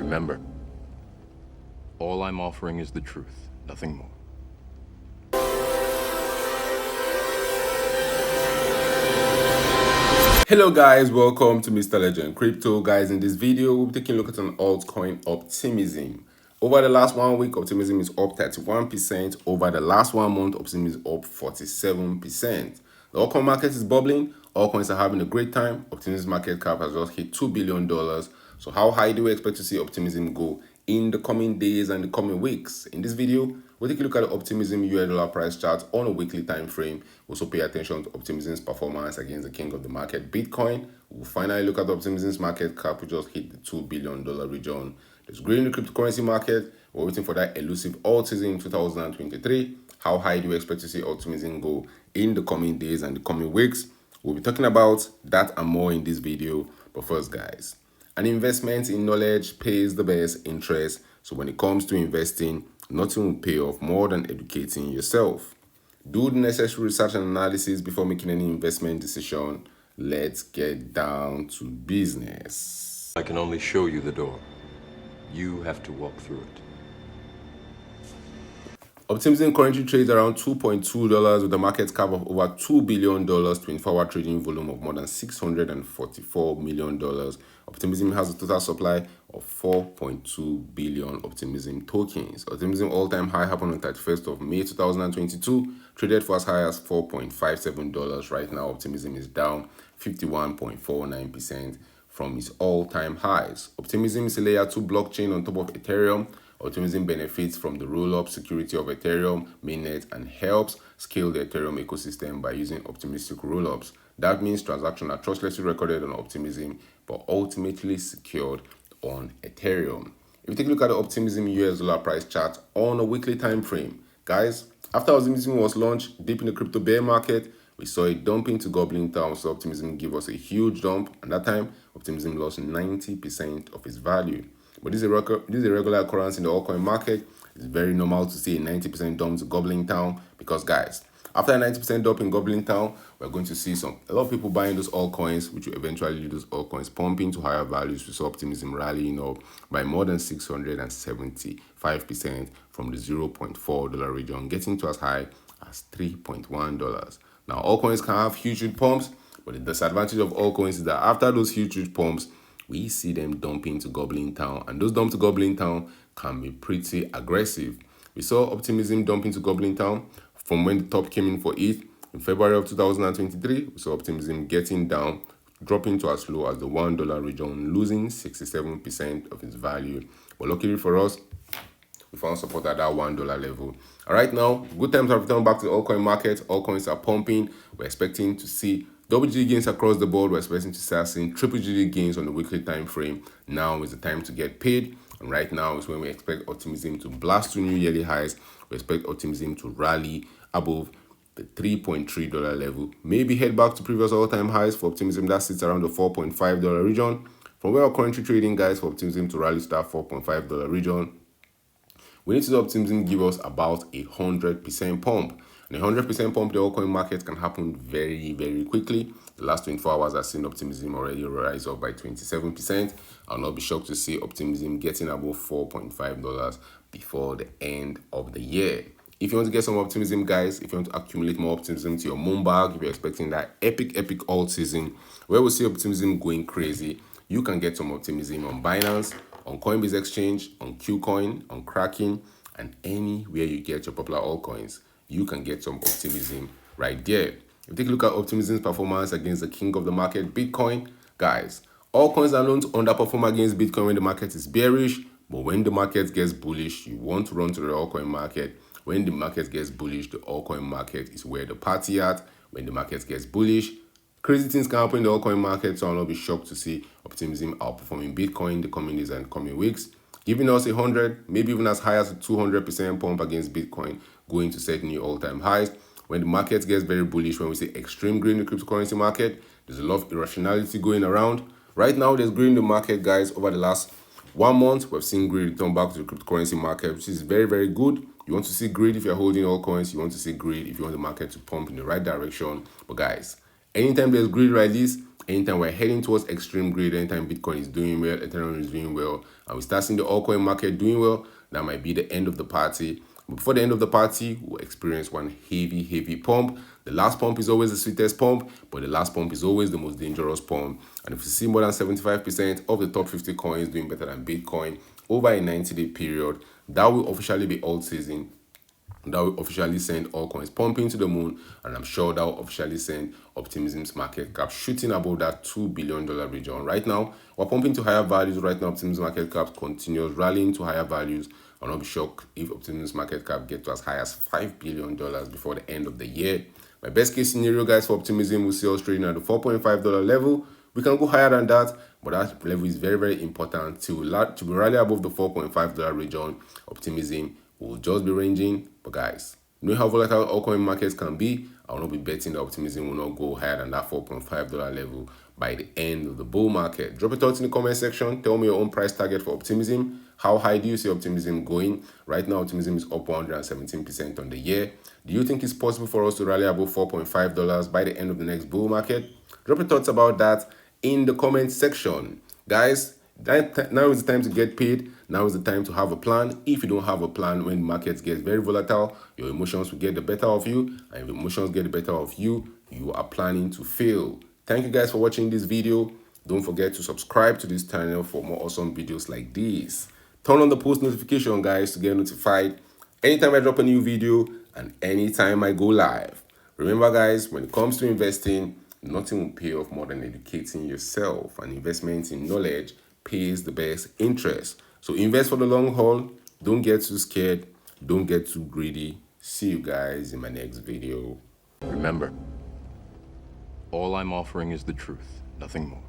Remember, all I'm offering is the truth, nothing more. Hello guys, welcome to Mr. Legend Crypto. Guys, in this video we'll be taking a look at an altcoin, Optimism. Over the last 1 week, Optimism is up 31%. Over the last 1 month, Optimism is up 47%. The altcoin market is bubbling. Altcoins are having a great time. Optimism market cap has just hit $2 billion. So how high do we expect to see Optimism go in the coming days and the coming weeks? In this video, we'll take a look at the Optimism US dollar price chart on a weekly time frame. We'll also pay attention to Optimism's performance against the king of the market, Bitcoin. We'll finally look at Optimism's market cap, which just hit the $2 billion region. There's green in the cryptocurrency market. We're waiting for that elusive alt season in 2023. How high do we expect to see Optimism go in the coming days and the coming weeks? We'll be talking about that and more in this video. But first, guys, an investment in knowledge pays the best interest. So when it comes to investing, nothing will pay off more than educating yourself. Do the necessary research and analysis before making any investment decision. Let's get down to business. I can only show you the door. You have to walk through it. Optimism currently trades around $2.2 with a market cap of over $2 billion, 24-hour trading volume of more than $644 million. Optimism has a total supply of 4.2 billion Optimism tokens. Optimism all-time high happened on 31st of May 2022, traded for as high as $4.57. Right now, Optimism is down 51.49% from its all-time highs. Optimism is a layer 2 blockchain on top of Ethereum. Optimism benefits from the roll-up security of Ethereum mainnet and helps scale the Ethereum ecosystem by using optimistic roll-ups. That means transactions are trustlessly recorded on Optimism but ultimately secured on Ethereum. If you take a look at the Optimism US dollar price chart on a weekly time frame, guys, after Optimism was launched deep in the crypto bear market, we saw it dumping to gobbling down, so Optimism gave us a huge dump, and that time Optimism lost 90% of its value. But this is a regular occurrence in the altcoin market. It's very normal to see a 90% dump to gobbling down because, guys, after a 90% dump in gobbling down, we're going to see a lot of people buying those altcoins, which will eventually lead those altcoins pumping to higher values. We saw Optimism rallying up by more than 675% from the $0.4 region, getting to as high as $3.1. Now, altcoins can have huge pumps, but the disadvantage of altcoins is that after those huge pumps, we see them dumping to gobbling town, and those dump to gobbling town can be pretty aggressive. We saw Optimism dumping to gobbling town from when the top came in for it in February of 2023. We saw Optimism getting down, dropping to as low as the $1 region, losing 67% of its value. But luckily for us, we found support at that $1 level. All right, now, good times have returned back to the altcoin market. Altcoins are pumping. We're expecting to see double-digit gains across the board. We're expecting to start seeing triple-digit gains on the weekly time frame. Now is the time to get paid. And right now is when we expect Optimism to blast to new yearly highs. We expect Optimism to rally above the $3.3 level. Maybe head back to previous all-time highs for Optimism that sits around the $4.5 region. From where we're currently trading, guys, for Optimism to rally to that $4.5 region, we need to see Optimism give us about a 100% pump. And a 100% pump, the altcoin market can happen very, very quickly. The last 24 hours have seen Optimism already rise up by 27%. I'll not be shocked to see Optimism getting above $4.5 before the end of the year. If you want to get some Optimism, guys, if you want to accumulate more Optimism to your moon bag, if you're expecting that epic alt season where we see Optimism going crazy, you can get some Optimism on Binance, on Coinbase Exchange, on Qcoin, on Kraken, and anywhere you get your popular altcoins, you can get some Optimism right there. If you take a look at Optimism's performance against the king of the market, Bitcoin, guys, altcoins are known to underperform against Bitcoin when the market is bearish, but when the market gets bullish, you want to run to the altcoin market. When the market gets bullish, the altcoin market is where the party at. When the market gets bullish, crazy things can happen in the altcoin market, so I'll not be shocked to see Optimism outperforming Bitcoin in the coming days and coming weeks, giving us 100, maybe even as high as a 200% pump against Bitcoin, going to set new all-time highs. When the market gets very bullish, when we see extreme greed in the cryptocurrency market, there's a lot of irrationality going around. Right now, there's greed in the market, guys. Over the last 1 month, we've seen greed return back to the cryptocurrency market, which is very, very good. You want to see greed if you're holding altcoins. You want to see greed if you want the market to pump in the right direction. But guys, anytime there's greed like this, Anytime we're heading towards extreme greed, anytime Bitcoin is doing well, Ethereum is doing well, and we start seeing the altcoin market doing well, that might be the end of the party. But before the end of the party, we'll experience one heavy pump. The last pump is always the sweetest pump, but the last pump is always the most dangerous pump. And if you see more than 75% of the top 50 coins doing better than Bitcoin over a 90-day period, that will officially be alt season. That will officially send all coins pumping to the moon, and I'm sure that will officially send Optimism's market cap shooting above that $2 billion region. Right now, we're pumping to higher values. Right now, Optimism's market cap continues rallying to higher values. I'll not be shocked if Optimism's market cap gets to as high as $5 billion before the end of the year. My best case scenario, guys, for Optimism, will see us trading at the $4.5 level. We can go higher than that, but that level is very important to be rally above the $4.5 region. Optimism will just be ranging. But guys, knowing how volatile altcoin markets can be, I will not be betting that Optimism will not go higher than that $4.5 level by the end of the bull market. Drop your thoughts in the comment section. Tell me your own price target for Optimism. How high do you see Optimism going? Right now, Optimism is up 117% on the year. Do you think it's possible for us to rally above $4.5 by the end of the next bull market? Drop your thoughts about that in the comment section. Guys, now is the time to get paid. Now is the time to have a plan. If you don't have a plan, when markets get very volatile, your emotions will get the better of you. And if emotions get the better of you, you are planning to fail. Thank you guys for watching this video. Don't forget to subscribe to this channel for more awesome videos like this. Turn on the post notification, guys, to get notified anytime I drop a new video and anytime I go live. Remember, guys, when it comes to investing, nothing will pay off more than educating yourself, and investment in knowledge pays the best interest. So invest for the long haul. Don't get too scared. Don't get too greedy. See you guys in my next video. Remember, all I'm offering is the truth, nothing more.